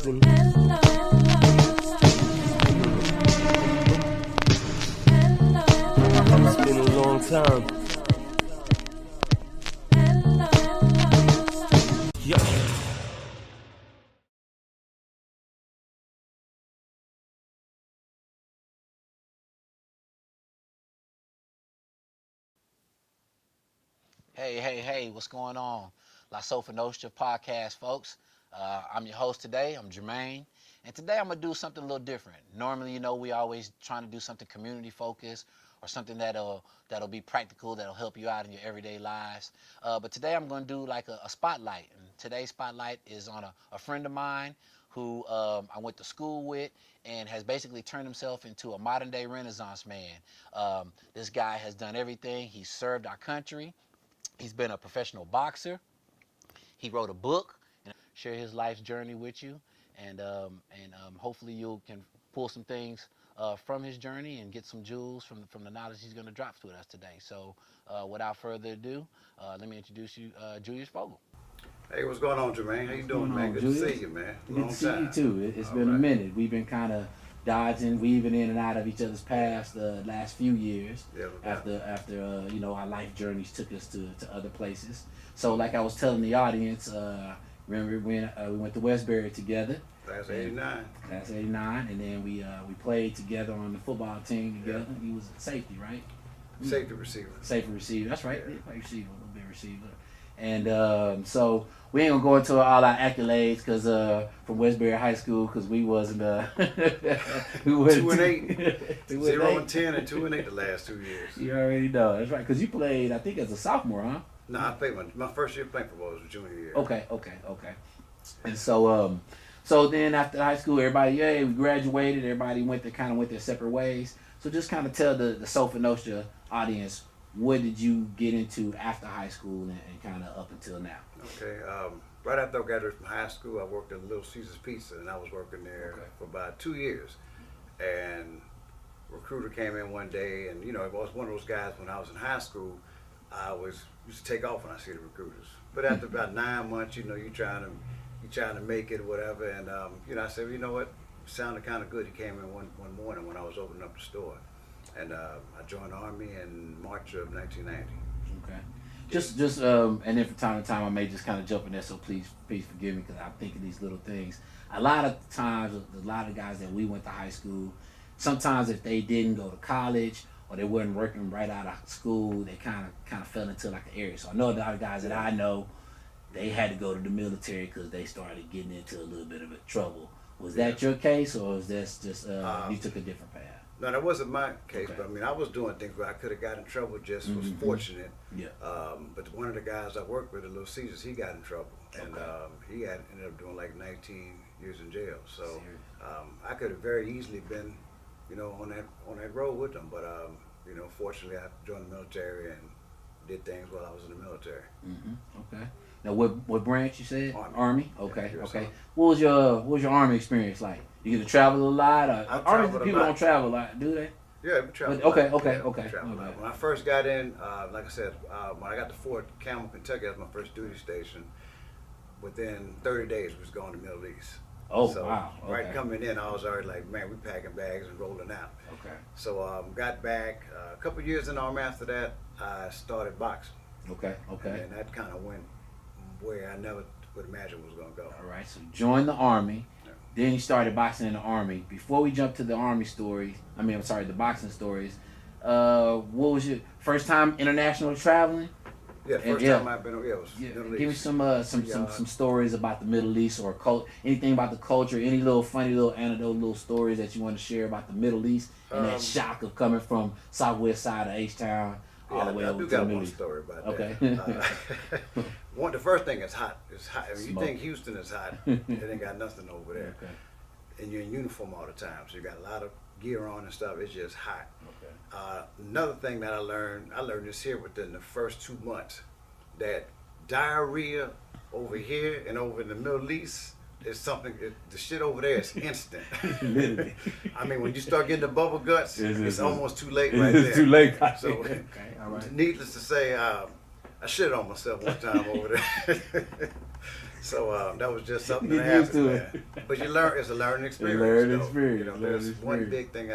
Houston. It's been a long time. Yeah. Hey, what's going on? Sofa Nostra podcast, folks. I'm your host today. I'm Jermaine. And today I'm going to do something a little different. Normally, we always trying to do something community focused or something that'll be practical, that'll help you out in your everyday lives. But today I'm going to do like a spotlight. And today's spotlight is on a friend of mine who I went to school with and has basically turned himself into a modern day Renaissance man. This guy has done everything. He's served our country. He's been a professional boxer. He wrote a book and share his life's journey with you, and hopefully you can pull some things from his journey and get some jewels from the knowledge he's going to drop with us today. So, without further ado, let me introduce you, Julius Fogle. Hey, what's going on, Jermaine? How you doing, man? Good Julius? to see you, man. Good to see you too. It's been a minute. We've been kind of dodging, weaving in and out of each other's paths the last few years. Yeah, after our life journeys took us to other places. So like I was telling the audience, remember when we went to Westbury together? Class 89. Class 89, and then we played together on the football team together. Yeah. He was safety, right? Safety receiver. Safety receiver. That's right. Yeah. He played receiver, a little bit receiver. And so we ain't gonna go into all our accolades because from Westbury High School because we wasn't we wasn't 2-8, 0-10, and 2-8 the last 2 years. You already know that's right because you played I think as a sophomore, huh? No, I played my first year playing football was junior year. Okay. And so then after high school, everybody we graduated. Everybody went their separate ways. So just kind of tell the Sofa Nostra audience. What did you get into after high school and kind of up until now? Okay, right after I graduated from high school, I worked at Little Caesar's Pizza, and I was working there for about 2 years. And a recruiter came in one day, and it was one of those guys when I was in high school, I used to take off when I see the recruiters. But after about 9 months, you're trying to make it, whatever. And I said, well, you know what, it sounded kind of good. He came in one morning when I was opening up the store. And I joined the Army in March of 1990. Okay. Just and then from time to time I may just kind of jump in there, so please forgive me because I'm thinking these little things. A lot of times, a lot of guys that we went to high school, sometimes if they didn't go to college or they weren't working right out of school, they kind of fell into like an area. So I know a lot of guys that I know, they had to go to the military because they started getting into a little bit of trouble. Was that your case, or was that just you took a different path? No, that wasn't my case, but I mean, I was doing things where I could have got in trouble, just was fortunate. Yeah. But one of the guys I worked with at Little Caesars, he got in trouble, and he ended up doing like 19 years in jail. So I could have very easily been, on that road with them, but fortunately I joined the military and did things while I was in the military. Okay. Now, what branch you said? Army. Okay. Yeah, okay. What was your Army experience like? You get to travel a lot? Army people don't travel a lot, do they? Yeah, we traveled. Okay. When I first got in, like I said, when I got to Fort Campbell, Kentucky, that was my first duty station. Within 30 days, we was going to the Middle East. Oh, so, wow. Okay. Right coming in, I was already like, man, we packing bags and rolling out. Okay. So got back. A couple years in the Army after that, I started boxing. Okay. And that kind of went where I never would imagine was going to go. All right, so you joined the Army. Yeah. Then you started boxing in the Army. Before we jump to the Army stories, the boxing stories, what was your first time international traveling? Yeah, first time I've been, was Middle East. Give me some stories about the Middle East or anything about the culture, any little funny little anecdote, little stories that you want to share about the Middle East and that shock of coming from southwest side of H-Town all the way over to the Middle East. I do got one story about that. The first thing is hot. It's hot. I mean, you think Houston is hot, it ain't got nothing over there. Okay. And you're in uniform all the time, so you got a lot of gear on and stuff. It's just hot. Okay. Another thing that I learned this here within the first 2 months, that diarrhea over here and over in the Middle East is something, the shit over there is instant. Literally. I mean, when you start getting the bubble guts, it's almost too late right it's there. too late. So, okay, all right. Needless to say, I shit on myself one time over there. So that was just something Get that used happened, to man. it. But you learn, it's a learning experience. learning though. experience, You know, learning there's one experience. big thing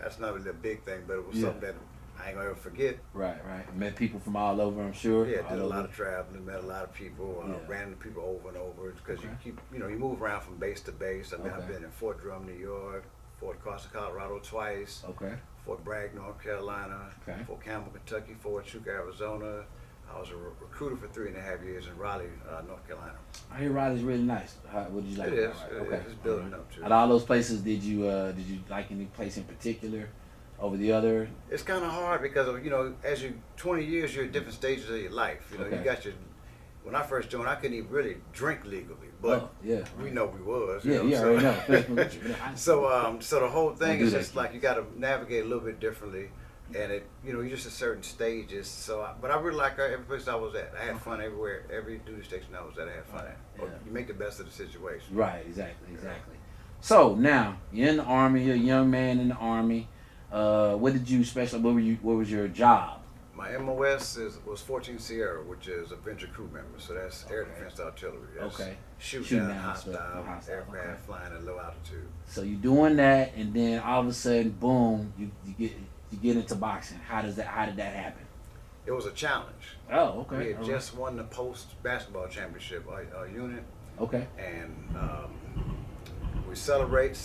that's not really a big thing, but it was Yeah. something that I ain't gonna ever forget. Right. Met people from all over, I'm sure. Yeah, all did a over. lot of traveling, met a lot of people, Yeah. ran into people over and over because Okay. you move around from base to base. I mean, I've Okay. been in Fort Drum, New York, Fort Carson, Colorado twice, Okay. Fort Bragg, North Carolina, Okay. Fort Campbell, Kentucky, Fort Huachuca, Arizona. I was a recruiter for 3.5 years in Raleigh, North Carolina. I hear Raleigh's really nice. What did you like? It is. about It Raleigh? is. It's building up too. Out of all those places, did you like any place in particular over the other? It's kind of hard because of, as you 20 years, you're at different stages of your life. Okay. You got your. When I first joined, I couldn't even really drink legally, but yeah, we know we was. yeah, you know, already know. So the whole thing do is that. just like you got to navigate a little bit differently, and you're just at certain stages. But I really like every place I was at. I had fun everywhere, every duty station I was at. I had fun at. Yeah. You make the best of the situation. Right, exactly. So now you're in the Army. You're a young man in the Army. What did you What was your job? My MOS was 14 Sierra, which is a venture crew member. So that's air defense artillery. That's Okay. Shooting down stuff, hostile aircraft okay. flying at low altitude. So you're doing that, and then all of a sudden, boom, you get into boxing. How did that happen? It was a challenge. Oh, okay. We had all just won the post basketball championship, our unit, right. Okay. and we celebrate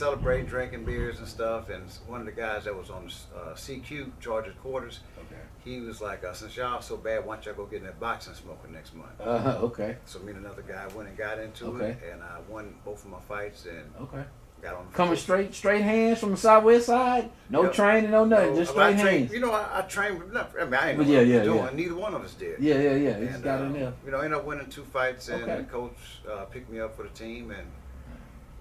drinking beers and stuff. And one of the guys that was on CQ, charge of quarters, Okay. he was like, since y'all so bad, why don't y'all go get in that boxing smoking next month? Okay. So me and another guy went and got into Okay. it, and I won both of my fights and Okay. got on. Coming straight hands from the Southwest side. No Yep. training, no nothing. No, just I straight trained, hands. I trained. I didn't know But what I was doing. Neither one of us did. Yeah. You just And, got in there. ended up winning 2 fights, and Okay. the coach picked me up for the team and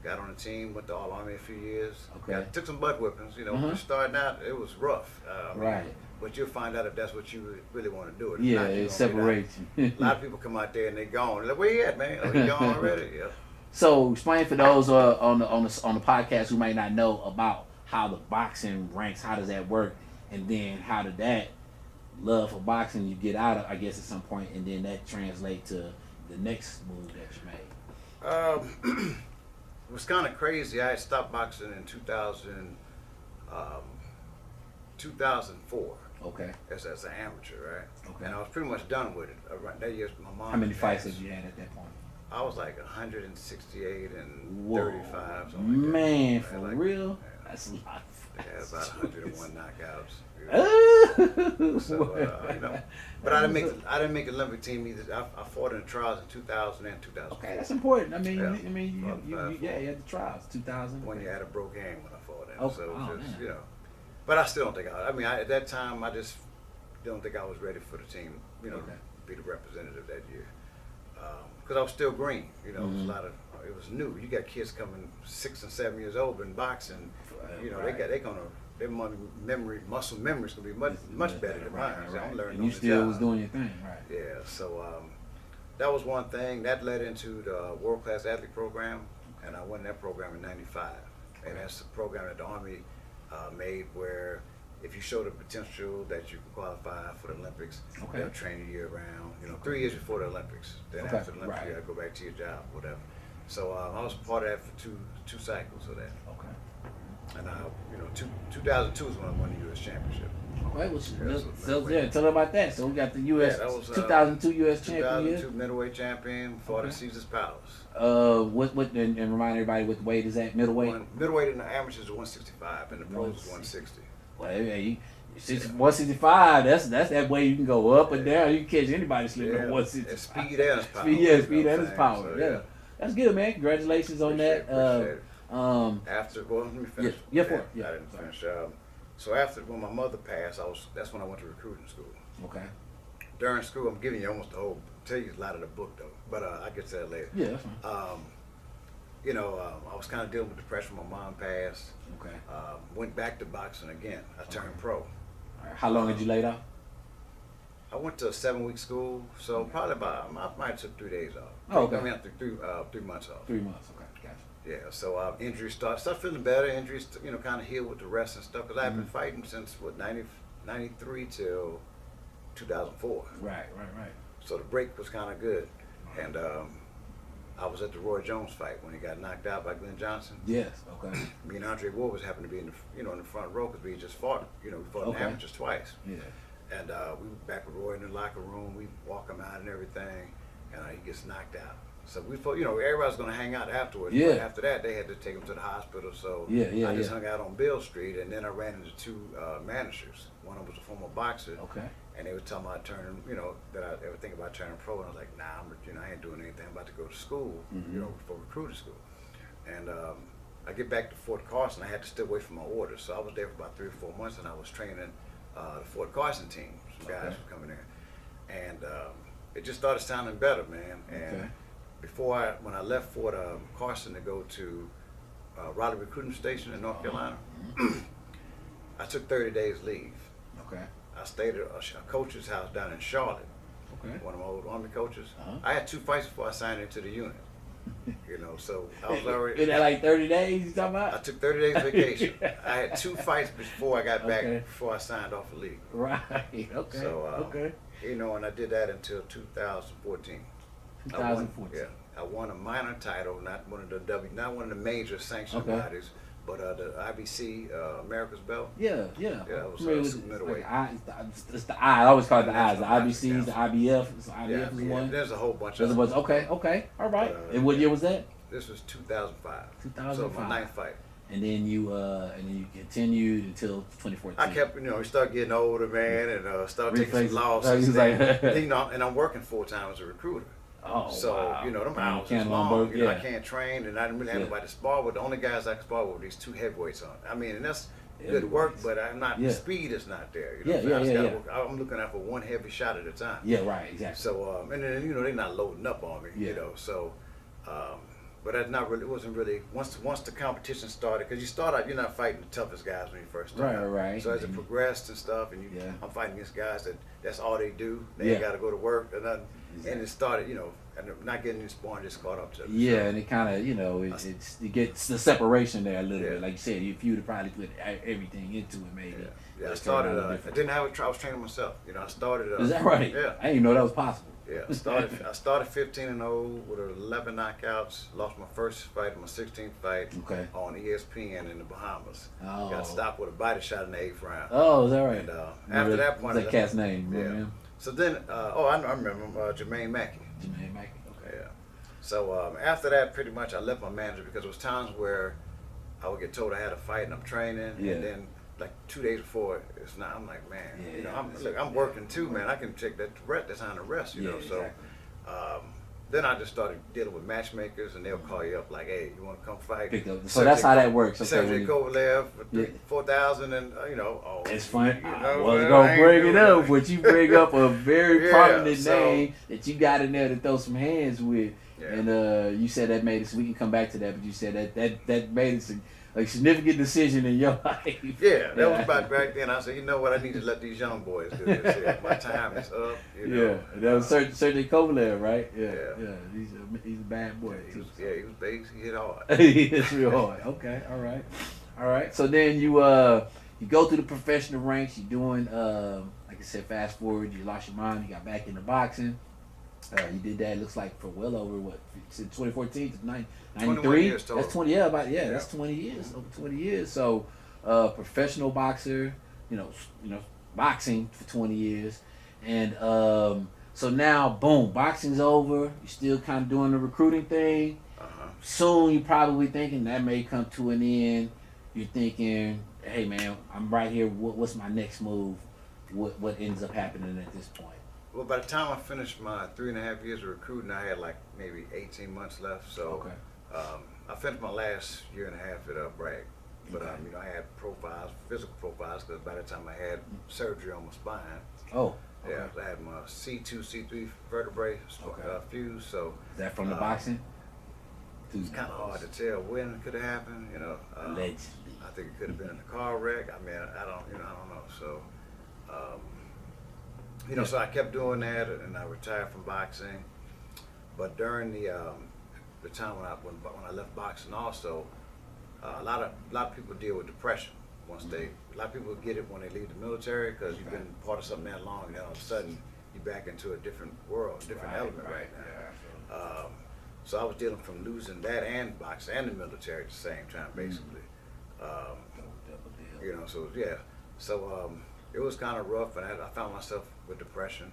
got on the team. Went to All Army a few years. Okay. Took some butt whippings. Uh-huh. Just starting out, it was rough. Right. But you'll find out if that's what you really want to do. If Yeah, not, you're it gonna get out. separates you. A lot of people come out there and they gone. They're like, where you at, man? Oh, you gone already? Yeah. So explain for those on the podcast who might not know about how the boxing ranks. How does that work? And then how did that love for boxing you get out of, I guess, at some point, and then that translate to the next move that you made? It was kind of crazy. I had stopped boxing in 2004 Okay. as an amateur, right? Okay. And I was pretty much done with it. That year, my mom. How many fights passed. have you had at that point? I was like 168 and Whoa. 35. Something like Man, that. for Like, real? Yeah. That's a lot. I had about 101 knockouts. So, But I didn't make the Olympic team either. I fought in the trials in 2000 and 2004. Okay, that's important. I mean, Yeah. you had the trials, 2000. One year I had a broke hand when I fought him. Oh, So it oh, was just, man. But I still don't think at that time, I just don't think I was ready for the team, Okay. to be the representative that year. Because I was still green, it was a lot of, it was new. You got kids coming 6 and 7 years old in boxing, Right. their muscle memory's gonna be much better than mine. So I'm learning And on you the still job. was doing your thing, right? Yeah, so that was one thing. That led into the World Class Athlete Program, and I won that program in '95. And that's the program that the Army made where if you show the potential that you can qualify for the Olympics, Okay. they'll train you year round. 3 years before the Olympics. Then Okay, after the Olympics, right. you gotta go back to your job, whatever. So I was part of that for two cycles of that. Okay. And 2002 is when I won the U.S. Championship. Okay, well, so tell them about that. So we got the U.S. Yeah, that was, 2002 U.S. champion. 2002 middleweight champion, fought Okay. at Caesar's Palace. And remind everybody what weight is that? Middleweight. Middleweight in the amateurs is 165, and the pros is 160. Well, hey, 165. That's that way you can go up and down. You can catch anybody slipping on 165. It's speed and it's power. Speed and it's power. So, yeah, that's good, man. Congratulations on that. Appreciate it. After, let me finish. Yeah, I yeah. didn't finish. So after when my mother passed, that's when I went to recruiting school. Okay. During school, I'm giving you almost the whole. Tell you a lot of the book though, but I get to that later. Yeah, that's fine. I was kind of dealing with depression. My mom passed. Okay. Went back to boxing again. I turned pro. All right. How long did you lay off? I went to a 7-week school, so probably about I might have took 3 days off. Oh, okay. I mean, after 3 months off. 3 months. Okay, gotcha. Yeah, so injuries start feeling better. Injuries, kind of healed with the rest and stuff. Because I've been fighting since 93 till 2004. Right. So the break was kind of good, and I was at the Roy Jones fight when he got knocked out by Glenn Johnson. Yes. Okay. Me and Andre Ward was happened to be in the in the front row because we just fought. We fought in Okay. amateurs twice. Yeah. And we were back with Roy in the locker room. We walk him out and everything, and he gets knocked out. So we thought, everybody's going to hang out afterwards. Yeah. But after that, they had to take him to the hospital. So Yeah, I just hung out on Bill Street, and then I ran into two managers. One of them was a former boxer. Okay. And they were talking about turning, that I ever think about turning pro. And I was like, nah, I ain't doing anything. I'm about to go to school, for recruiting school. And I get back to Fort Carson. I had to stay away from my orders. So I was there for about 3 or 4 months, and I was training the Fort Carson team. Some guys were coming in. And it just started sounding better, man. And when I left Fort Carson to go to Raleigh Recruiting Station in North Carolina, I took 30 days leave. Okay. I stayed at a coach's house down in Charlotte. Okay. One of my old Army coaches. Uh-huh. I had 2 fights before I signed into the unit. So I was already. In that like 30 days you talking I about? took 30 days vacation. I had 2 fights before I got back, Okay. before I signed off the league. Right. Okay. So, okay. And I did that until 2014. 2014. I won a minor title, not one of the major sanctioned Okay. bodies, but the IBC America's Belt. Yeah. Yeah, I was Familiar with super middleweight. it's the I always call it the I's. The International IBCs, the IBF. So IBF Yeah, is yeah, one. there's a whole bunch There's a of bunch. them. Okay. All right. But, And what year was that? This was 2005. 2005. So my 9th fight. And then you continued until 2014. I kept, we started getting older, man, and started taking Reflex. some losses. He's like- and I'm working full time as a recruiter. Oh, So, wow. them Man, hours is can't long. both, I yeah. can't train, and I didn't really have Yeah. nobody to spar with. The only guys I could spar with were these 2 heavyweights on. I mean, and that's good Heavyweights. work, but I'm not. Yeah. The speed is not there. Yeah, So I yeah, just yeah, gotta yeah. work. I'm looking out for one heavy shot at a time. Yeah, right, exactly. So, and then they're not loading up on me. Yeah. So, but that's not really. It wasn't really once the competition started, because you start out, you're not fighting the toughest guys when you first start. Right. So as it progressed and stuff, and Yeah. I'm fighting against guys that's all they do. They Yeah. ain't got to go to work or nothing. Exactly. And it started, and not getting in sparring just caught up to them. Yeah, and it kind of, it gets the separation there a little Yeah. bit. Like you said, if you'd have probably put everything into it, maybe. Yeah, I it's turned out a started. little I different. didn't have a I was training myself. I started. Is that right? Yeah. I didn't even know that was possible. Yeah, I started 15-0 with 11 knockouts. Lost my first fight, my 16th fight Okay. on ESPN in the Bahamas. Oh. Got stopped with a body shot in the 8th round. Oh, is that right? And after that point, what's that cat's name? yeah. Remember him? So then, I remember him, Jermaine Mackey. Jermaine Mackey. Okay. Yeah. So after that, pretty much I left my manager because there was times where I would get told I had a fight and I'm training, Yeah. and then like 2 days before it's not. I'm like, man, Yeah, I'm working too, man. I can take that time to rest, Yeah, So exactly. then I just started dealing with matchmakers, and they'll call you up like, hey, you want to come fight? Pick up. So that's how that works. Okay, Sergey when you- Kovalev for Yeah. 4,000, and It's fun. you I know, wasn't I gonna ain't bring it doing up, that. but you bring up a very Yeah, prominent so- name that you got in there to throw some hands with, Yeah. and you said that made it. So we can come back to that, but you said that made it a significant decision in your life. Yeah, that was about back then. I said, you know what, I need to let these young boys do this. Yeah, my time is up. Yeah, that was Sergey Kovalev, right? Yeah. Yeah. He's a bad boy. He was big. He hit hard. It's real hard. Okay, all right. So then you go through the professional ranks. You're doing like I said, fast forward. You lost your mind. You got back into boxing. You did that. It looks like for well over what, since 2014 to 21 93. years total. That's 20. That's 20 years. Over 20 years. So professional boxer. Boxing for 20 years, and so now boom, boxing's over. You're still kind of doing the recruiting thing. Soon you're probably thinking that may come to an end. You're thinking, hey man, I'm right here. What's my next move? What ends up happening at this point? Well, by the time I finished my 3.5 years of recruiting, I had like maybe 18 months left. So I finished my last year and a half at Bragg. But I had physical profiles, because by the time I had surgery on my spine, Oh, okay. yeah, I had my C2, C3 vertebrae fused. So Is that from the boxing? it's kind of hard to tell when it could have happened. Allegedly. I think it could have been in a car wreck. I mean, I don't know. So, so I kept doing that, and I retired from boxing. But during the time when I left boxing, also, a lot of people deal with depression once a lot of people get it when they leave the military, because you've been part of something that long, and then all of a sudden you're back into a different world, different element right now. So I was dealing from losing that and boxing and the military at the same time, basically. You know, so yeah. So it was kind of rough, and I found myself with depression.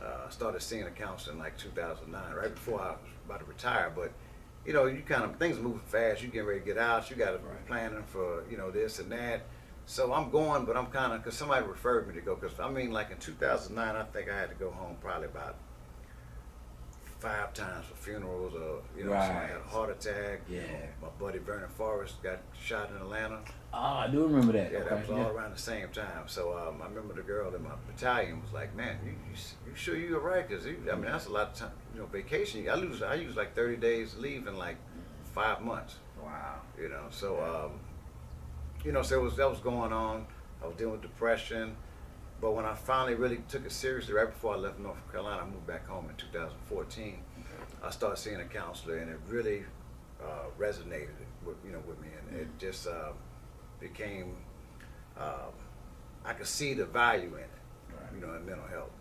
I started seeing a counselor in like 2009, right before I was about to retire. But you know, you kind of things moving fast. You getting ready to get out. You got to be planning for this and that. So I'm going, but I'm kind of because somebody referred me to go. Because I mean, like in 2009, I think I had to go home probably about 5 times for funerals, or somebody had a heart attack. Yeah. My buddy Vernon Forrest got shot in Atlanta. Oh, I do remember that. Yeah, that was all around the same time. So I remember the girl in my battalion was like, "Man, you sure you're right? Because I mean that's a lot of time. Vacation. I use like 30 days leave in like 5 months. Wow. So so that was going on. I was dealing with depression. But when I finally really took it seriously, right before I left North Carolina, I moved back home in 2014. I started seeing a counselor, and it really resonated with me, and it just became. I could see the value in it, in mental health,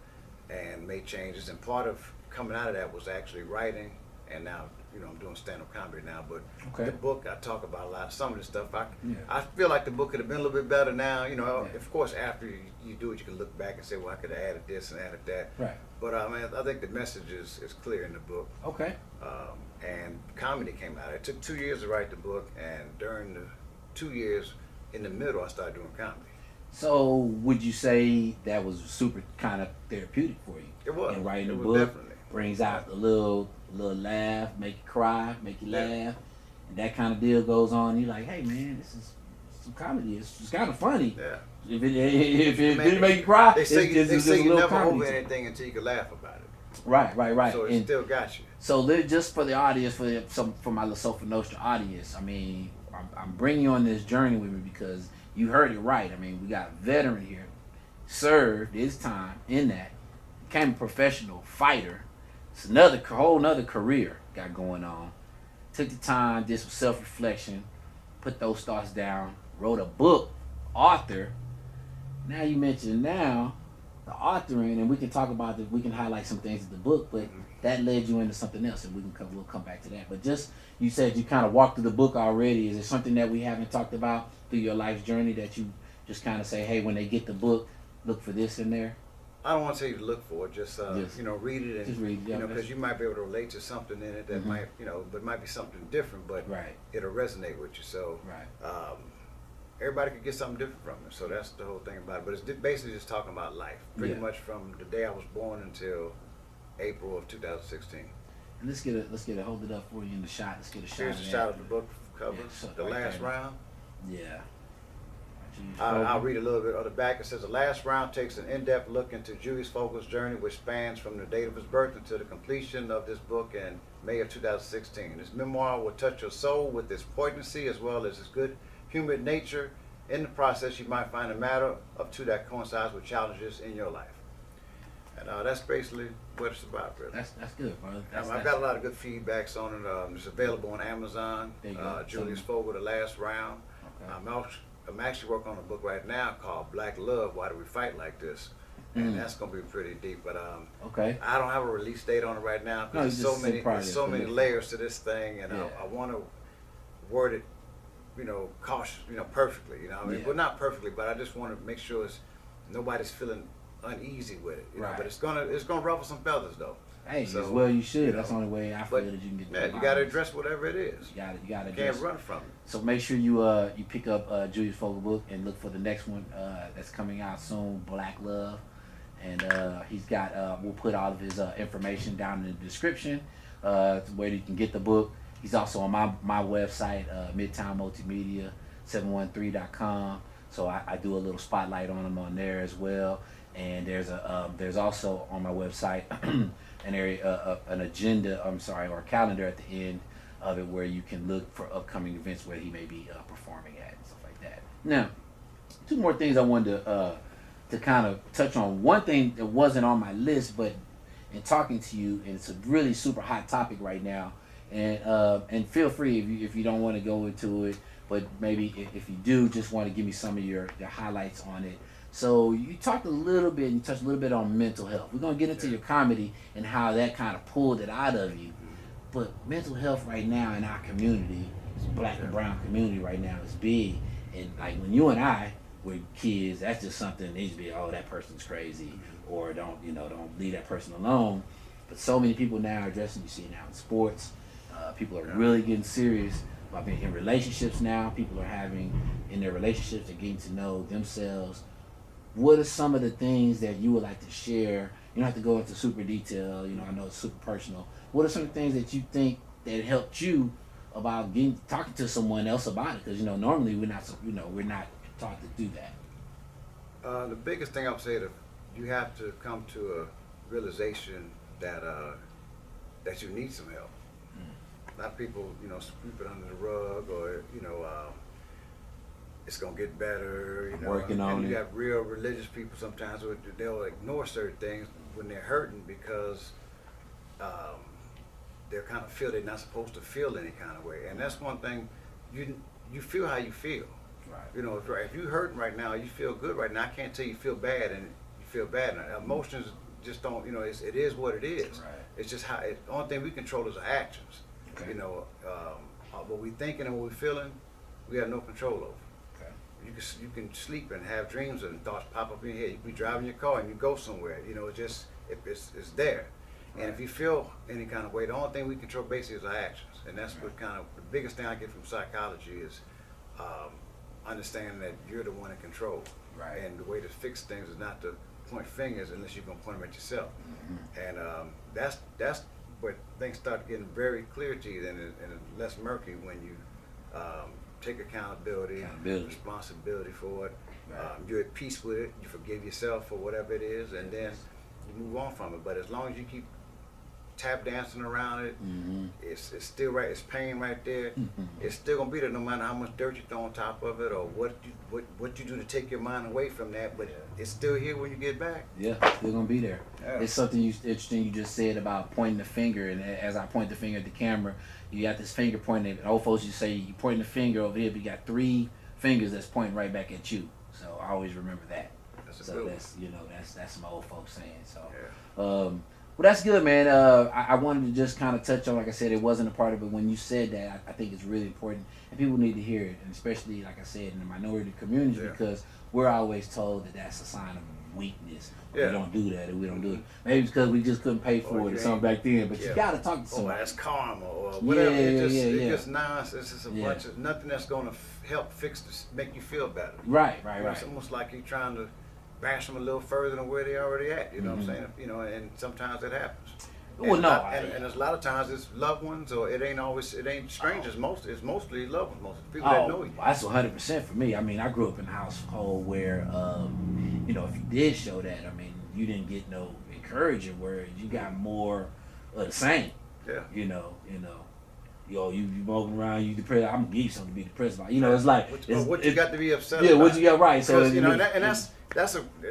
and made changes. And part of coming out of that was actually writing, and now I'm doing stand-up comedy now. But the book, I talk about a lot. Some of the stuff I feel like the book could have been a little bit better now. Of course, after you do it, you can look back and say, well, I could have added this and added that. Right. But I think the message is clear in the book. Okay. And comedy came out. It took 2 years to write the book, and during the 2 years in the middle, I started doing comedy. So would you say that was super kind of therapeutic for you? It was. And writing It the was book definitely. brings out a little laugh, make you cry, make you laugh, and that kind of deal goes on. You're like, hey man, this is some comedy. It's kind of funny. Yeah. If it didn't make you cry, they say you little never comedy over to it. anything until you can laugh about it. Right. So it And still got you. so just for the audience, for my little Sofa Nostra audience, I mean, I'm bringing you on this journey with me because you heard it right. I mean, we got a veteran here, served his time in that, became a professional fighter. It's whole nother career got going on. Took the time, did some self-reflection, put those thoughts down, wrote a book, author. Now you mentioned the authoring, and we can talk about we can highlight some things in the book, but that led you into something else, and we'll come back to that. But just, you said you kind of walked through the book already. Is there something that we haven't talked about through your life's journey that you just kind of say, hey, when they get the book, look for this in there? I don't want to tell you to look for it. Just read it, and just read it, because you might be able to relate to something in it that might but might be something different, but it'll resonate with you. So everybody could get something different from it. So that's the whole thing about it. But it's basically just talking about life, pretty much from the day I was born until April of 2016. And let's get hold it up for you in the shot. Let's get a shot. Here's the shot of the book cover. The last round. Yeah. I'll read a little bit of the back. It says, the last round takes an in-depth look into Julius Fogle's journey, which spans from the date of his birth until the completion of this book in May of 2016. This memoir will touch your soul with its poignancy as well as its good humored nature. In the process, you might find a matter of two that coincides with challenges in your life. And that's basically what it's about, really. That's good, brother. I've got a lot of good feedbacks on it. It's available on Amazon. Julius Fogle, The Last Round. Okay. I'm actually working on a book right now called Black Love, Why Do We Fight Like This? And that's going to be pretty deep. But I don't have a release date on it right now because there's so many layers to this thing, and I want to word it, cautious, perfectly. Well, not perfectly, but I just want to make sure nobody's feeling uneasy with it. But it's gonna ruffle some feathers though. Hey, as well you should. That's the only way I feel that you can get. Yeah, you got to address whatever it is. You got to. Can't run from it. So make sure you pick up Julius Fogle book and look for the next one that's coming out soon, Black Love, and he's got. We'll put all of his information down in the description where you can get the book. He's also on my website, Midtown Multimedia 713.com. So I do a little spotlight on him on there as well. And there's also on my website an area, an agenda, or a calendar at the end of it where you can look for upcoming events where he may be performing at and stuff like that. Now, two more things I wanted to kind of touch on. One thing that wasn't on my list, but in talking to you, and it's a really super hot topic right now, and feel free if you don't want to go into it, but maybe if you do, just want to give me some of your highlights on it. So you talked a little bit, and you touched a little bit on mental health. We're going to get into your comedy and how that kind of pulled it out of you. but mental health right now in our community, black and brown community right now, is big. And like when you and I were kids, that's just something they just be, oh, that person's crazy, or don't leave that person alone. But so many people now are addressing. You see now in sports, people are really getting serious about being in relationships now. People are having in their relationships, they're getting to know themselves. What are some of the things that you would like to share? You don't have to go into super detail. I know it's super personal. What are some things that you think that helped you about talking to someone else about it? Because normally we're not taught to do that. The biggest thing I would say that you have to come to a realization that that you need some help. A lot of people, sweep it under the rug, or it's gonna get better. Working on and it. You got real religious people sometimes who they'll ignore certain things when they're hurting because they kind of feel they're not supposed to feel any kind of way. And that's one thing. You feel how you feel. Right. If you're hurting right now, you feel good right now. I can't tell you feel bad and you feel bad. And emotions just don't. It is what it is. Right. It's just the only thing we control is our actions. Okay. What we thinking and what we feeling, we have no control over. Okay. You can sleep and have dreams and thoughts pop up in your head. You can be driving your car and you go somewhere. It's there. Right. And if you feel any kind of way, the only thing we control basically is our actions. And that's what kind of the biggest thing I get from psychology is understanding that you're the one in control. Right. And the way to fix things is not to point fingers unless you're gonna point them at yourself. And that's where things start getting very clear to you, and less murky when you take accountability, responsibility for it. Right. You're at peace with it. You forgive yourself for whatever it is, and then you move on from it. But as long as you keep tap dancing around it, it's still right. It's pain right there. It's still gonna be there no matter how much dirt you throw on top of it or what you do to take your mind away from that. But it's still here when you get back. Yeah, it's still gonna be there. Yeah. It's something interesting you just said about pointing the finger, and as I point the finger at the camera, you got this finger pointing. Old folks, you say you pointing the finger over here, but you got 3 fingers that's pointing right back at you. So I always remember that. That's some old folks saying. So. Yeah. Well, that's good, man. I wanted to just kind of touch on, like I said, it wasn't a part of it. When you said that, I think it's really important, and people need to hear it, and especially, like I said, in the minority communities, because we're always told that that's a sign of weakness. We don't do that, and we don't do it. Maybe it's because we just couldn't pay for it or something back then, but you got to talk to someone. Oh, that's karma or whatever. It's just nonsense. It's just a bunch of nothing that's going to help fix this, make you feel better. Right. It's almost like you're trying to bash them a little further than where they already at. You know what I'm saying? And sometimes it happens. Well, And there's a lot of times it's loved ones, or it ain't strangers. It's mostly loved ones, most people that know you. That's 100% for me. I mean, I grew up in a household where, if you did show that, I mean, you didn't get no encouraging words. You got more of the same. Yeah. You walking around, you depressed. I'm gonna give you something to be depressed about. It's like what you got to be upset about. Yeah, what you got right. Because,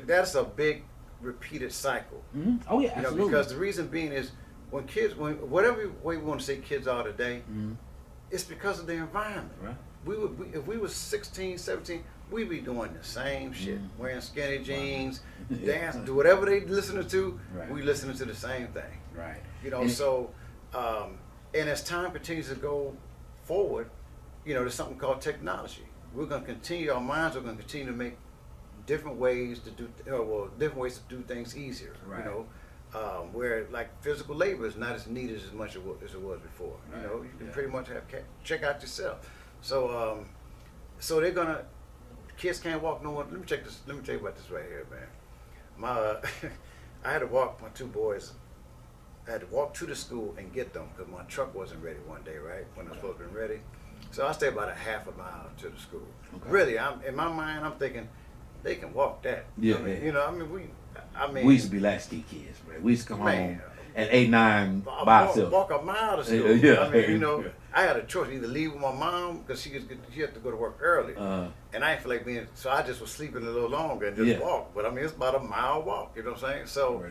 that's a big repeated cycle. Mm-hmm. Oh yeah, absolutely. Because the reason being is when whatever way we want to say kids are today, it's because of the environment. Right. If we was 16, 17, we'd be doing the same shit, wearing skinny jeans, dance, do whatever they listening to. Right. We listening to the same thing. Right. And as time continues to go forward, there's something called technology. We're going to continue. Our minds are going to continue to make different ways to do things easier. Right. Where like physical labor is not as needed as much as it was before. Right. You can pretty much check out yourself. So they're gonna kids can't walk no more. Let me tell you about this right here, man. I had to walk my 2 boys. I had to walk to the school and get them because my truck wasn't ready one day, right? When I was supposed to be ready. So I stayed about a half a mile to the school. Okay. Really, in my mind, I'm thinking they can walk that. Yeah. We used to be latchkey kids, man. We used to come home at 8, 9 by ourselves. Walk a mile to school. Yeah. I had a choice: either leave with my mom because she had to go to work early, and I didn't feel like being. So I just was sleeping a little longer and just walk. But I mean, it's about a mile walk. You know what I'm saying? So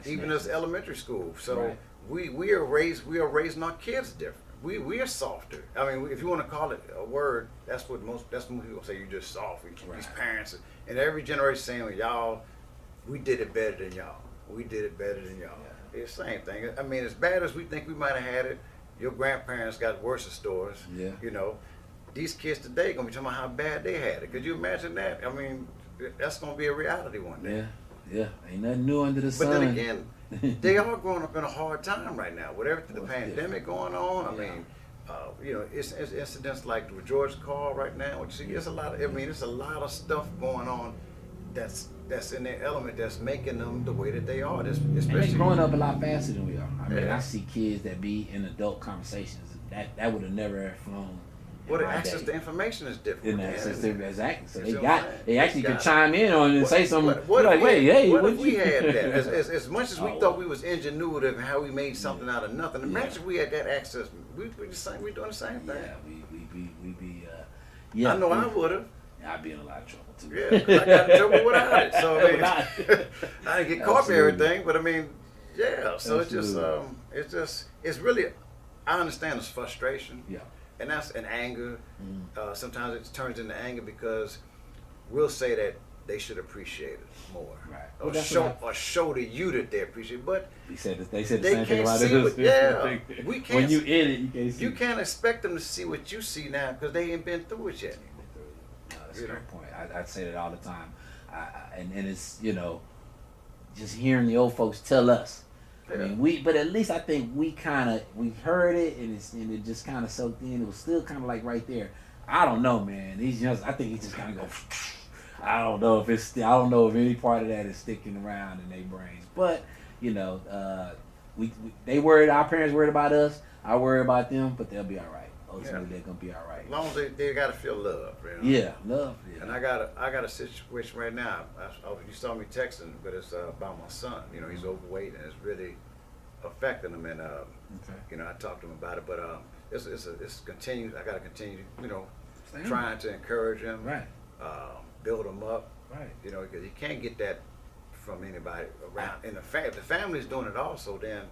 even as elementary school, so we are raising our kids different. We are softer. I mean, if you want to call it a word, that's what most people say. You're just soft. These parents and every generation saying, well, y'all, we did it better than y'all. We did it better than y'all. Yeah. It's the same thing. I mean, as bad as we think we might have had it, Your grandparents got worse stores. Yeah. You know, these kids today gonna be talking about how bad they had it. Could you imagine that? I mean, that's gonna be a reality one day. Yeah. Ain't nothing new under the But sun. then again, they are growing up in a hard time right now. With everything, the Well, it's pandemic going on. I Yeah. mean, you know, it's incidents like with George Carl right now. Which it's a lot. I mean, it's a lot of stuff going on. That's in their element. That's making them the way that they are. And they Especially growing up a lot faster than we are. I mean, Yeah. I see kids that be in adult conversations that would have never flown. in well, the my access day. to information is different. In man. that sense, exactly. So You they see what got, I'm saying? they actually They could got chime in on it and say something. What like, if wait, hey, what what if we you-" had that? As much as we Oh. thought we was ingenuitive and how we made something out of nothing, imagine we had that access. We the same. We doing the same thing. Yeah, we be. Yeah, I know I would have. I'd be in a lot of trouble too. Yeah, 'cause I got in trouble without it. So I, mean, Without I didn't get caught for Absolutely. everything, but I mean, yeah. So Absolutely. it's really. I understand this frustration. Yeah. And that's an anger. Mm. Sometimes it turns into anger because we'll say that they should appreciate it more, Right. or Well, that's show what show to you that they appreciate it. But They said the same They thing can't about see us. what- yeah, we can't When you see- in it, you can't see. you can't expect them to see what you see now because they ain't been through it yet. No, that's a You great point. I say that all the time, and it's just hearing the old folks tell us. I Yeah. mean, but at least I think we heard it and it just kind of soaked in. It was still kind of like right there. I don't know, man. I think he just kind of go. I don't know if any part of that is sticking around in their brains. But they worried. Our parents worried about us. I worry about them, but they'll be all right. Ultimately, they're gonna be all right. As long as they got to feel love, you know? Yeah, love. Yeah. And I got a situation right now. You saw me texting, but it's about my son. You know, he's overweight and it's really affecting him. And Okay. I talked to him about it, but it's continued. I got to continue, Same. trying to encourage him, Right. build him up. Right. Because you can't get that from anybody around. And the family's doing it also. Then,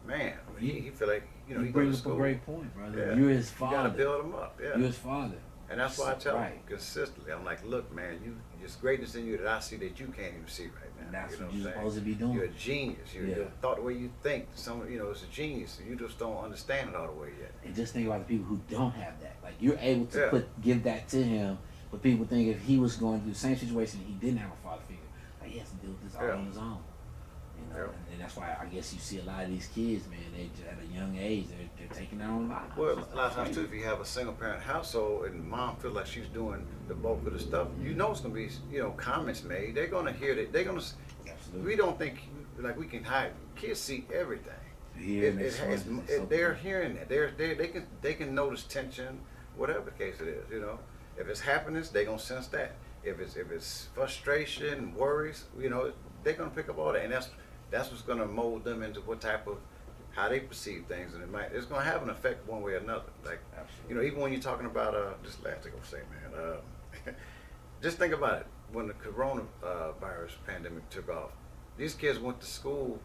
man, he feel like he You goes bring to up a school. great point, brother. Yeah. You're his You got to father. build him up. Yeah. You're his father. And that's why I tell Right. him consistently. I'm like, look, man, there's greatness in you that I see that you can't even see right now. And that's what I'm you're saying? supposed to be doing. You're a genius. Yeah. Your thought, the way you think, it's a genius. You just don't understand it all the way yet. And just think about the people who don't have that. Like you're able to Yeah. give that to him, but people think if he was going through the same situation, he didn't have a father figure, like he has to deal with this all Yeah. on his own. Yeah. And that's why I guess you see a lot of these kids, man. They at a young age, they're taking their own lives. Well, a lot of times too, if you have a single parent household and mom feels like she's doing the bulk of the stuff, it's gonna be comments made. They're gonna hear that. They're gonna. Absolutely. We don't think like we can hide. Kids see everything. Hearing this voice is so They're cool. hearing that. They can notice tension, whatever the case it is. If it's happiness, they're gonna sense that. If it's frustration, worries, they're gonna pick up all that, and that's what's gonna mold them into how they perceive things, and it's gonna have an effect one way or another. Like Absolutely. even when you're talking about this last thing I'm saying, man. Just think about it. When the coronavirus pandemic took off, these kids went to school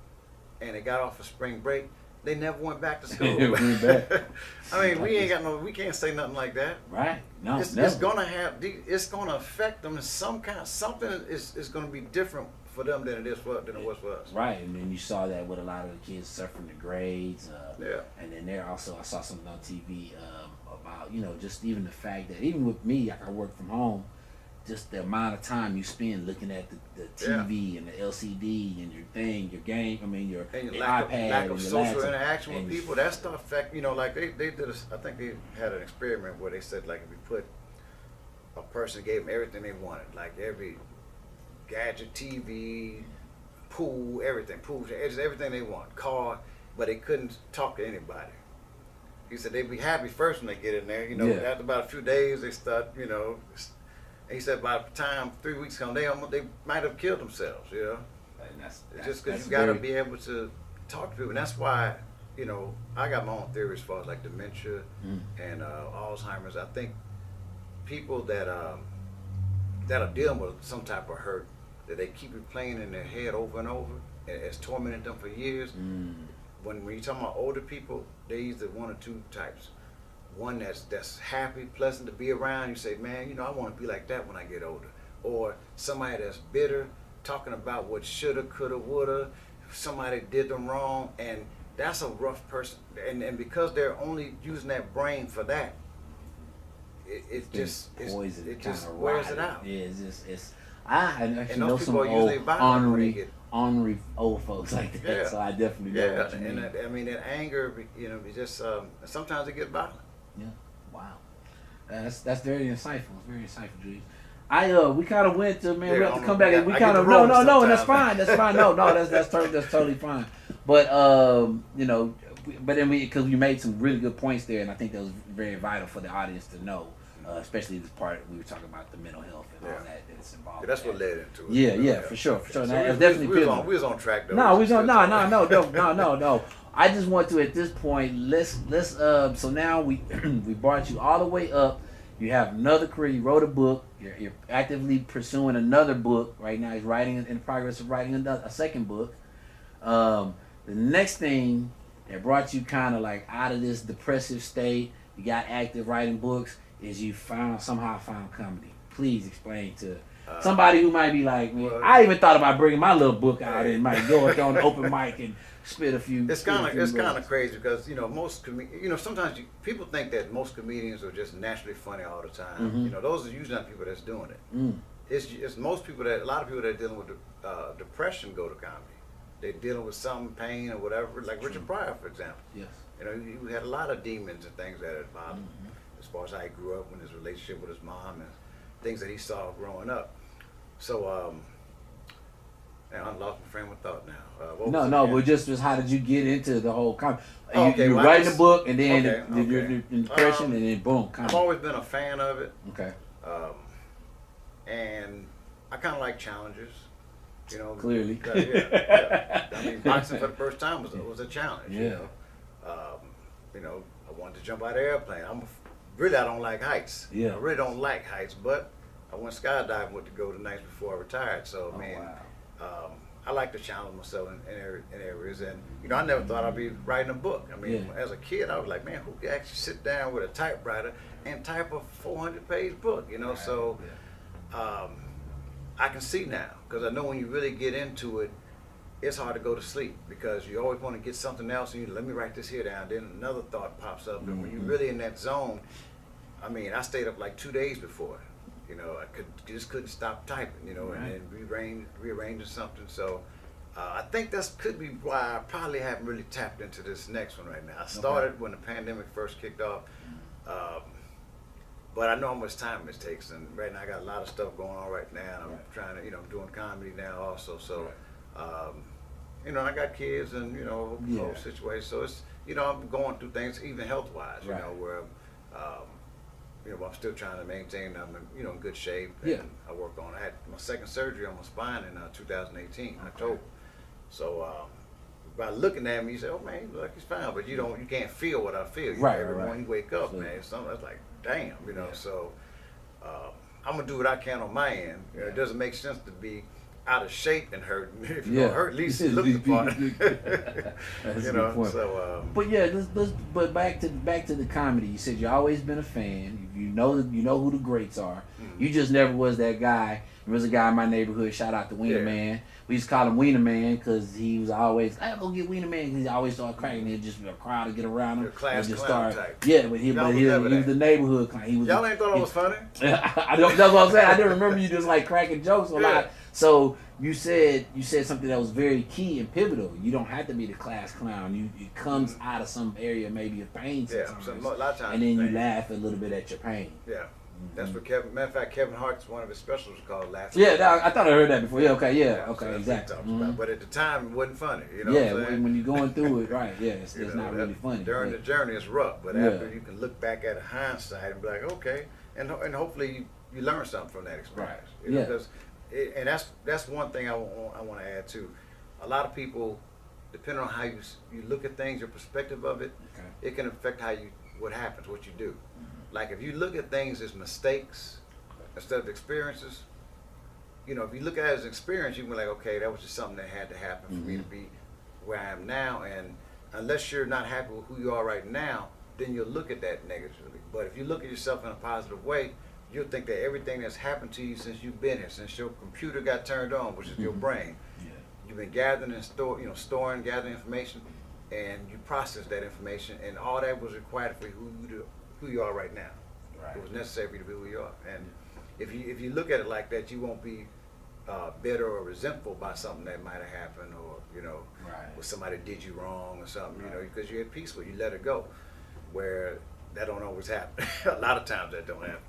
and they got off of spring break. They never went back to school. Never went back. I mean, we can't say nothing like that. Right? No, It's never. it's gonna affect them in some kind. Something is gonna be different for them than it was for us. Right, and then you saw that with a lot of the kids suffering the grades. Yeah. And then I saw something on TV about, just even the fact that even with me, I work from home, just the amount of time you spend looking at the TV and the LCD and your game, your And your iPad lack and of your social laptop. interaction And with people, that stuff affect, like they did I think they had an experiment where they said, like, if you put a person, gave them everything they wanted, like every gadget, TV, pool, everything, just everything they want, car, but they couldn't talk to anybody. He said they'd be happy first when they get in there, Yeah. after about a few days they start, and he said by the time 3 weeks come, they might have killed themselves, And It's that's just because that's you got to very- be able to talk to people, and that's why I got my own theory as far as like dementia and Alzheimer's. I think people that are dealing with some type of hurt that they keep replaying in their head over and over, and it's tormented them for years. When you're talking about older people, they either one or two types. One that's happy, pleasant to be around. You say, man, I want to be like that when I get older. Or somebody that's bitter, talking about what shoulda, coulda, woulda. Somebody did them wrong, and that's a rough person, and because they're only using that brain for that, it just poison. it just wears it out. Yeah, I actually know those some people are usually violent when they get ornery old folks like that. Yeah. So I definitely know yeah, what you mean. and I mean that anger, you know, it just sometimes it gets violent. Yeah. Wow. That's very insightful. It's very insightful, Julius. We kind of went to, man. Yeah, we have to come back. And we I kind get of the wrong no, and that's sometimes. fine. That's fine. No, that's totally fine. But you know, but then because you made some really good points there, and I think that was very vital for the audience to know, especially this part we were talking about the mental health and all that's involved. Yeah, that's what led into it. Yeah, for sure. So Now, we definitely was on track though. No, no. I just want to at this point. Let's So now we we brought you all the way up. You have another career. You wrote a book. You're actively pursuing another book right now. He's writing in progress of writing a second book. The next thing that brought you kind of like out of this depressive state, you got active writing books, is you somehow found comedy. Please explain to somebody who might be like, man, I even thought about bringing my little book out and might go up on the open mic and spit a few. It's kind of crazy because most sometimes people think that most comedians are just naturally funny all the time. Mm-hmm. Those are usually not people that's doing it. It's most people a lot of people that are dealing with depression go to comedy. They're dealing with some pain or whatever, like Richard Pryor, for example. Yes. He had a lot of demons and things that had bothered him, as far as how he grew up, in his relationship with his mom, and things that he saw growing up. So, I lost my frame of thought now. But just how did you get into the whole comedy? You're well, writing a book, and then you're okay. in depression, and then boom, comedy. I've always been a fan of it. Okay. And I kind of like challenges. Clearly. Yeah. I mean, boxing for the first time was a challenge. Yeah. I wanted to jump out of the airplane. I don't like heights. Yeah. I really don't like heights, but I went skydiving with to go the nights before I retired. So I like to challenge myself in areas, and I never thought I'd be writing a book. I mean, as a kid, I was like, man, who could actually sit down with a typewriter and type a 400-page book? Right. So I can see now, because I know when you really get into it, it's hard to go to sleep because you always want to get something else, and let me write this here down. Then another thought pops up, and when you're really in that zone, I mean, I stayed up like 2 days before. I just couldn't stop typing, and then rearranging something. So I think that could be why I probably haven't really tapped into this next one right now. I started when the pandemic first kicked off, but I know how much time it takes, and right now I got a lot of stuff going on right now. And I'm trying to, I'm doing comedy now also. So, and I got kids and whole situation. So it's, I'm going through things even health-wise, where. I'm still trying to maintain. I'm in good shape. And I work on. I had my second surgery on my spine in 2018, October. So by looking at me, you say, "Oh man, he look like he's fine," but you can't feel what I feel. Every morning you wake up, man, something that's like, damn, So I'm gonna do what I can on my end. It doesn't make sense to be out of shape and hurting. If you're gonna hurt, at least look the part. That's a good point. So, but back to the comedy. You said you've always been a fan. You know who the greats are. You just never was that guy. There was a guy in my neighborhood. Shout out to Wiener Man. We used to call him Wiener Man because he was always, "I go get Wiener Man." He always started cracking. There'd just be a crowd to get around him. Class just clown start. type. Yeah, but he was the neighborhood clown. Y'all ain't thought I was funny? That's what I'm saying. I didn't remember you just like cracking jokes a lot. So you said something that was very key and pivotal. You don't have to be the class clown. It comes out of some area maybe of pain sometimes. A lot of times. And then you laugh a little bit at your pain. Yeah. That's what matter of fact, Kevin Hart's one of his specials was called Laughing. Yeah, I thought I heard that before. Yeah, okay, so exactly. But at the time, it wasn't funny. When you're going through it, right? Yeah, it's not really funny. During the journey, it's rough, but after you can look back at hindsight and be like, okay, and hopefully you learn something from that experience. Right. Because and that's one thing I want to add too. A lot of people, depending on how you look at things, your perspective of it, it can affect what happens, what you do. Like if you look at things as mistakes instead of experiences, if you look at it as an experience, you can be like, okay, that was just something that had to happen for me to be where I am now. And unless you're not happy with who you are right now, then you'll look at that negatively. But if you look at yourself in a positive way, you'll think that everything that's happened to you since you've been here, since your computer got turned on, which is your brain, you've been gathering and gathering information, and you process that information, and all that was required for who you are right now. Right. It was necessary for you to be who you are, and if you look at it like that, you won't be bitter or resentful by something that might have happened, or Right. or somebody did you wrong or something, because you're at peace with it, you let it go. Where that don't always happen. A lot of times that don't happen.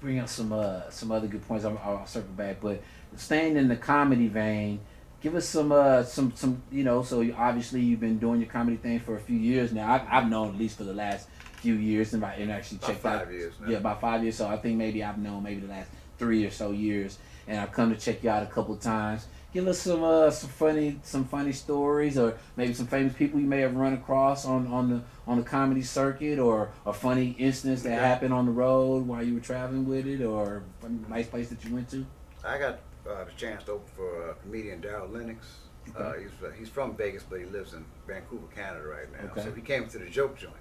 Bring up some other good points. I'll circle back, but staying in the comedy vein, give us some So obviously you've been doing your comedy thing for a few years now. I've known at least for the last few years, and actually checked out. About 5 years now. Yeah, about 5 years. So I think maybe I've known maybe the last 3 or so years, and I've come to check you out a couple times. Give us some funny stories, or maybe some famous people you may have run across on the comedy circuit, or a funny instance that happened on the road while you were traveling with it, or a nice place that you went to. I got the chance to open for comedian Daryl Lennox. Okay. He's from Vegas, but he lives in Vancouver, Canada right now. Okay. So he came to the joke joint.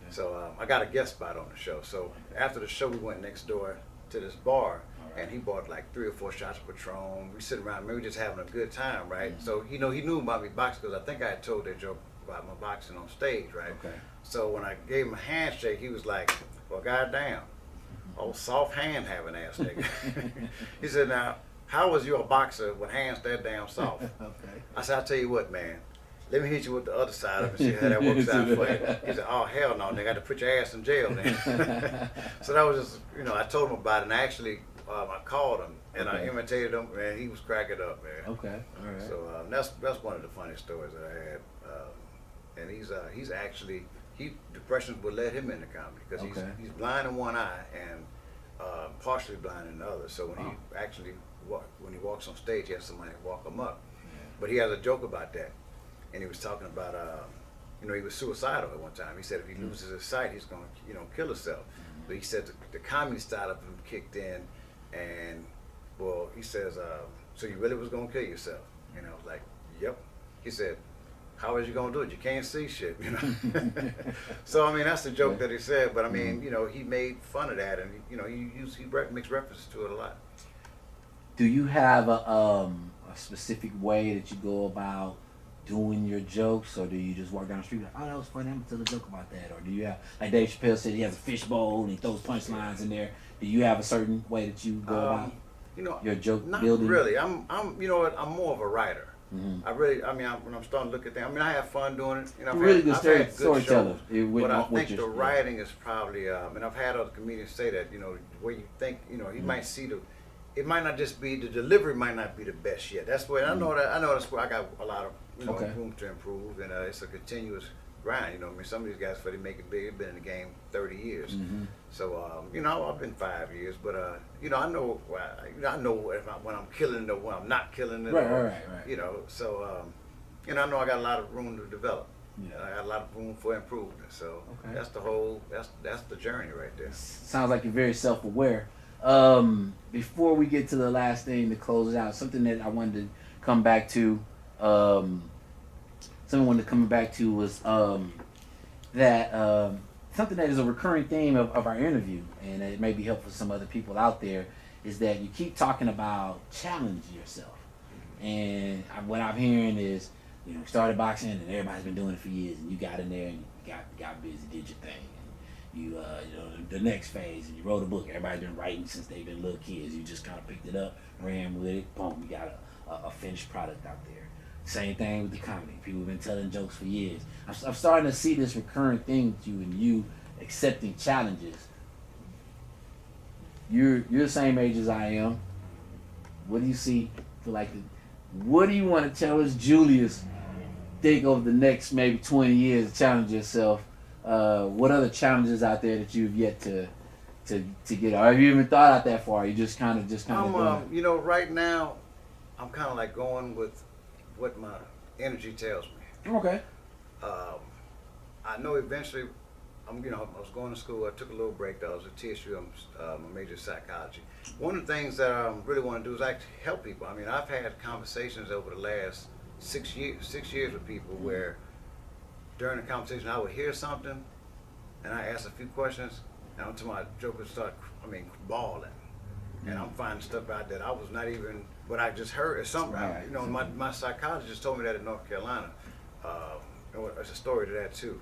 So I got a guest spot on the show. So after the show, we went next door to this bar. And he bought like 3 or 4 shots of Patron. We sit around, maybe just having a good time, right? Mm-hmm. So he knew about me boxing, because I think I had told that joke about my boxing on stage, right? Okay. So when I gave him a handshake, he was like, "Well, goddamn, old soft hand having ass nigga." He said, "Now, how was you a boxer with hands that damn soft?" Okay. I said, "I'll tell you what, man. Let me hit you with the other side of it and see how that works out for you." He said, "Oh, hell no, nigga, I got to put your ass in jail then." So that was just, I told him about it, and actually, I called him and I imitated him, and he was cracking up, man. Okay, all right. So that's one of the funny stories that I had. And he's actually depression would let him into comedy, because he's blind in one eye and partially blind in the other. So when he actually when he walks on stage, he has somebody walk him up. Yeah. But he has a joke about that, and he was talking about he was suicidal at one time. He said if he loses his sight, he's going to kill himself. But he said the comedy side of him kicked in. And, well, he says, "So you really was going to kill yourself?" And I was like, "Yep." He said, "How was you going to do it? You can't see shit, So, I mean, that's the joke that he said. But, I mean, he made fun of that. And, he makes references to it a lot. Do you have a specific way that you go about doing your jokes, or do you just walk down the street like, "Oh, that was funny, I'm going to tell a joke about that"? Or do you have, like Dave Chappelle said, he has a fishbowl and he throws punchlines in there. Do you have a certain way that you go about your joke not building? Not really. I'm more of a writer. Mm-hmm. When I'm starting to look at things, I have fun doing it. You're really good storyteller. But I think the writing is probably, and I've had other comedians say that, where you think, he might see it might not just be, the delivery might not be the best yet. That's where, I know that's where I got a lot of, room to improve, and it's a continuous grind. Some of these guys, before they make it big, have been in the game 30 years. Mm-hmm. So, I've been 5 years, but, I know when I'm killing it or when I'm not killing it. Right. So, I know I got a lot of room to develop. Yeah. I got a lot of room for improvement. So that's the journey right there. Sounds like you're very self-aware. Before we get to the last thing to close it out, something that I wanted to come back to, was that something that is a recurring theme of our interview, and it may be helpful for some other people out there, is that you keep talking about challenge yourself. And what I'm hearing is, started boxing and everybody's been doing it for years, and you got in there and you got busy, did your thing. You the next phase, and you wrote a book. Everybody's been writing since they've been little kids. You just kind of picked it up, ran with it, boom, you got a finished product out there. Same thing with the comedy. People have been telling jokes for years. I'm starting to see this recurring thing with you, and you accepting challenges. You're the same age as I am. What do you see? What do you want to tell us, Julius? Think over the next maybe 20 years to challenge yourself. What other challenges out there that you've yet to get? Or have you even thought out that far? You just kind of going? Right now, I'm kind of like going with what my energy tells me. Okay. I know eventually, I was going to school. I took a little break. I was a TSU. I'm a major in psychology. One of the things that I really want to do is actually help people. I mean, I've had conversations over the last 6 years with people where during the conversation I would hear something and I ask a few questions, and until my jokers start, bawling. And I'm finding stuff out that I was not even, what I just heard is something. Right. My psychologist told me that in North Carolina. there's a story to that too.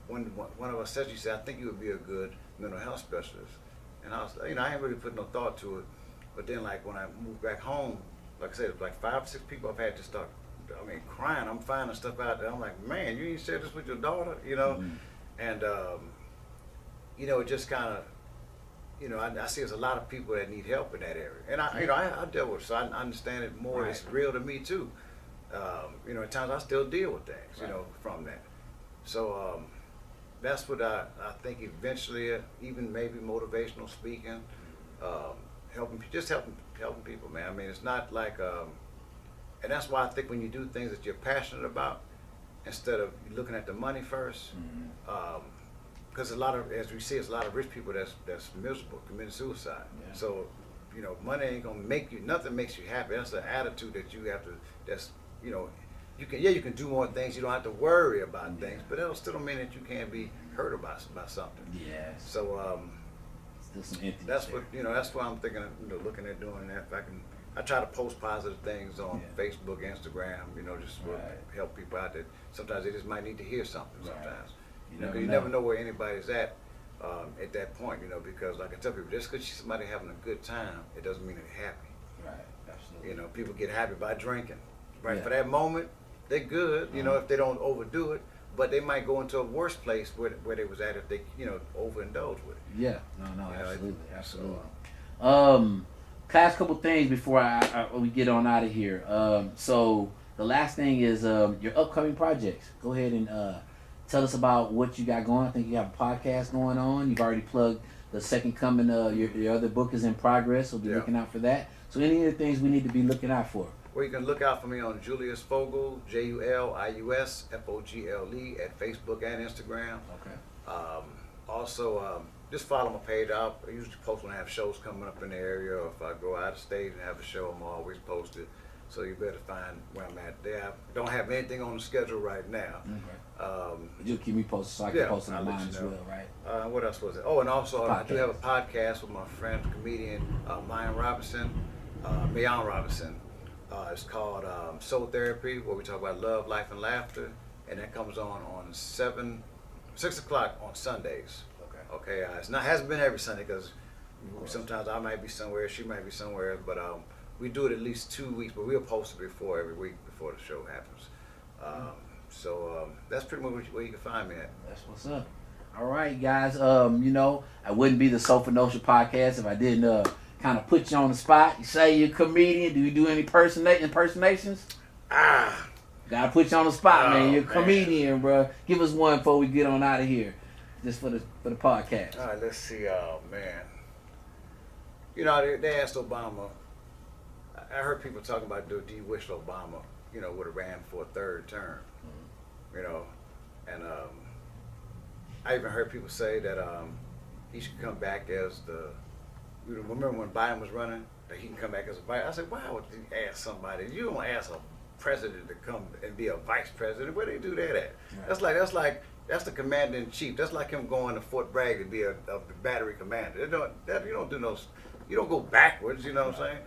One of us said, she said, I think you would be a good mental health specialist. And I was, I ain't really put no thought to it. But then, like, when I moved back home, like I said, it was like 5 or 6 people I've had to start, crying. I'm finding stuff out there. I'm like, man, you ain't shared this with your daughter, And, it just kind of, I see there's a lot of people that need help in that area. And I deal with it, so I understand it more. Right. It's real to me too. At times I still deal with things, right. From that. So that's what I think eventually, even maybe motivational speaking, helping people, man. I mean, it's not like, and that's why I think when you do things that you're passionate about, instead of looking at the money first, because as we see, it's a lot of rich people that's miserable, committing suicide. Yeah. So, money ain't gonna make you. Nothing makes you happy. That's an attitude that you have to. You can do more things. You don't have to worry about things, but it'll still don't mean that you can't be hurt about something. Yes. So still some emptiness that's there. That's why I'm thinking of looking at doing that. If I try to post positive things on Facebook, Instagram. Just help people out that sometimes they just might need to hear something. Right. Sometimes. You never know where anybody's at that point, because like I tell people, just because somebody having a good time, it doesn't mean they're happy. Right, absolutely. People get happy by drinking. Right, for that moment, they're good, if they don't overdo it, but they might go into a worse place where they was at if they, overindulge with it. Yeah, no, absolutely. Last couple things before we get on out of here. So the last thing is your upcoming projects. Go ahead and tell us about what you got going. I think you have a podcast going on. You've already plugged the second coming. Your other book is in progress. We'll be looking out for that. So any of the things we need to be looking out for? Well, you can look out for me on Julius Fogle, Julius Fogle at Facebook and Instagram. Okay. Also, just follow my page. I usually post when I have shows coming up in the area, or if I go out of state and have a show, I'm always posted. So you better find where I'm at there. I don't have anything on the schedule right now. Okay. You'll keep me posted so I can post on mine as well, right? What else was it? Oh, and also I do have a podcast with my friend, comedian Mayan Robinson. It's called Soul Therapy, where we talk about love, life, and laughter, and that comes on 6 o'clock on Sundays. Okay. It hasn't been every Sunday because sometimes I might be somewhere, she might be somewhere, but we do it at least 2 weeks. But we'll post it every week before the show happens. So that's pretty much where you can find me at. That's what's up. All right, guys. I wouldn't be the Sofa Nostra podcast if I didn't kind of put you on the spot. You say you're a comedian. Do you do any impersonations? Gotta put you on the spot, man. You're a comedian, bro. Give us one before we get on out of here, just for the podcast. All right, let's see. Oh man, they asked Obama. I heard people talking about, do you wish Obama, would have ran for a third term? And I even heard people say that he should come back as the. Remember when Biden was running, that he can come back as a vice? I said, why would you ask somebody? You don't ask a president to come and be a vice president. Where they do that at? Right. That's the commander in chief. That's like him going to Fort Bragg to be a battery commander. You don't go backwards. You know what I'm saying?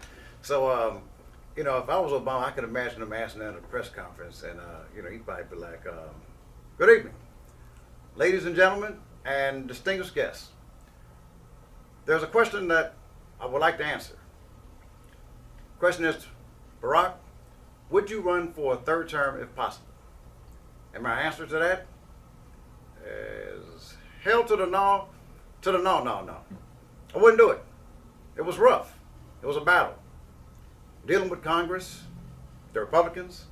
So if I was Obama, I could imagine him asking at a press conference, and he'd probably be like, "Good evening, ladies and gentlemen, and distinguished guests. There's a question that I would like to answer. The question is, Barack, would you run for a third term if possible?" And my answer to that is hell to the no, no. I wouldn't do it. It was rough. It was a battle. Dealing with Congress, the Republicans,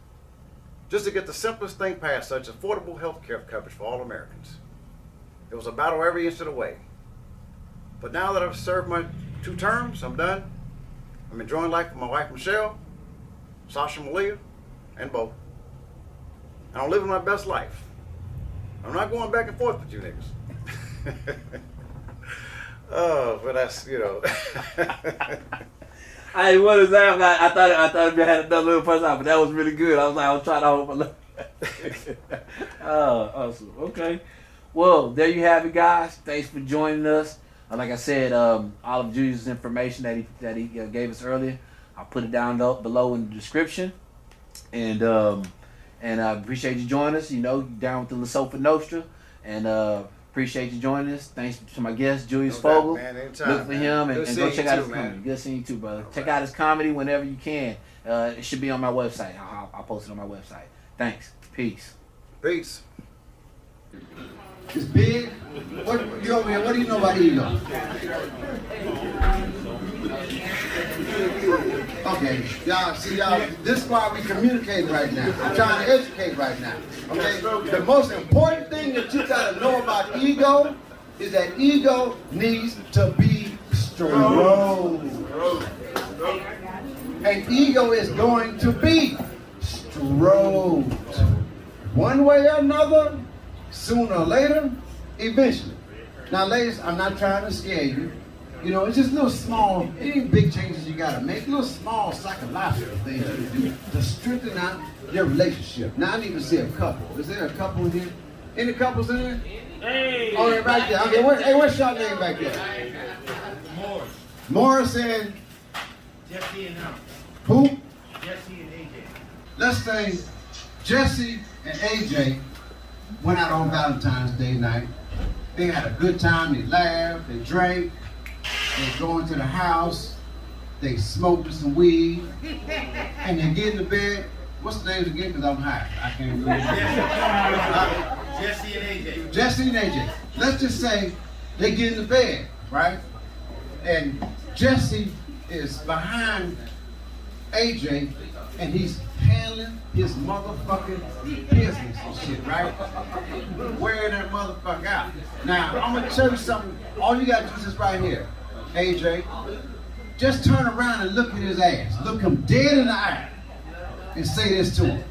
just to get the simplest thing passed, such as affordable health care coverage for all Americans. It was a battle every inch of the way. But now that I've served my 2 terms, I'm done. I'm enjoying life with my wife, Michelle, Sasha Malia, and Bo. And I'm living my best life. I'm not going back and forth with you niggas. Oh, but that's, What is that? I thought I had another little person out, but that was really good. I was trying to hold my lip. Oh, awesome. Okay. Well, there you have it, guys. Thanks for joining us. Like I said, all of Julius' information that he gave us earlier, I'll put it down below in the description. And And appreciate you joining us. You know, down with the Sofa Nostra. And appreciate you joining us. Thanks to my guest, Julius Fogle. Look for him and go check out his comedy. Good seeing you too, brother. Check out his comedy whenever you can. It should be on my website. I'll post it on my website. Thanks. Peace. Peace. It's big. What do you know about ego? Okay, y'all, this is why we communicate right now. I'm trying to educate right now. Okay? The most important thing that you gotta know about ego is that ego needs to be strong. And ego is going to be stroked. One way or another, sooner or later, eventually. Now, ladies, I'm not trying to scare you. You know, it's just little small, it ain't big changes you gotta make, little small psychological things you do to strengthen out your relationship. Now, I need to see a couple. Is there a couple in here? Any couples in here? Hey! Oh, they're right there. Okay, what's your name back there? Morris. Morris and? Jesse and Who? Jesse and AJ. Let's say Jesse and AJ went out on Valentine's Day night. They had a good time, they laughed, they drank, they go into the house, they smoked some weed, and they get into bed. What's the names again? Because I'm high. I can't remember. Jesse and AJ. Jesse and AJ. Let's just say they get into bed, right? And Jesse is behind AJ, and he's handling his motherfucking business and shit, right? Wearing that motherfucker out. Now, I'm gonna tell you something. All you gotta do is this right here. AJ, just turn around and look at his ass. Look him dead in the eye and say this to him.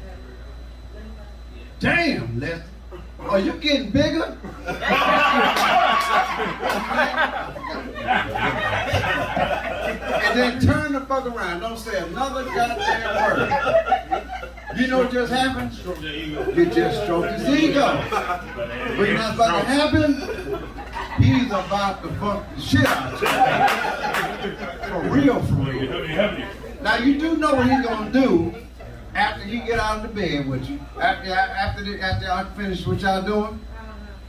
Damn, Lester, are you getting bigger? And then turn the fuck around. Don't say another goddamn word. You know what just happened? You just stroked his ego. But you know what's about to happen? He's about to fuck the shit out of you. For real, for real. Now you do know what he's gonna do after he get out of the bed with you. After I finish what y'all doing,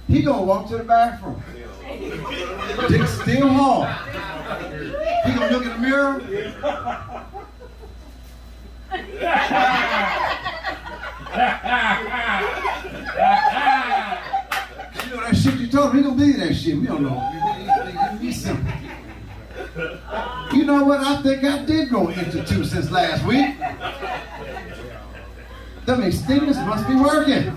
he gonna walk to the bathroom. Dick still hard. He gonna look in the mirror. You know that shit you told him, he gonna believe that shit. We don't know. Be simple. You know what? I think I did go into two since last week. Them extenders must be working.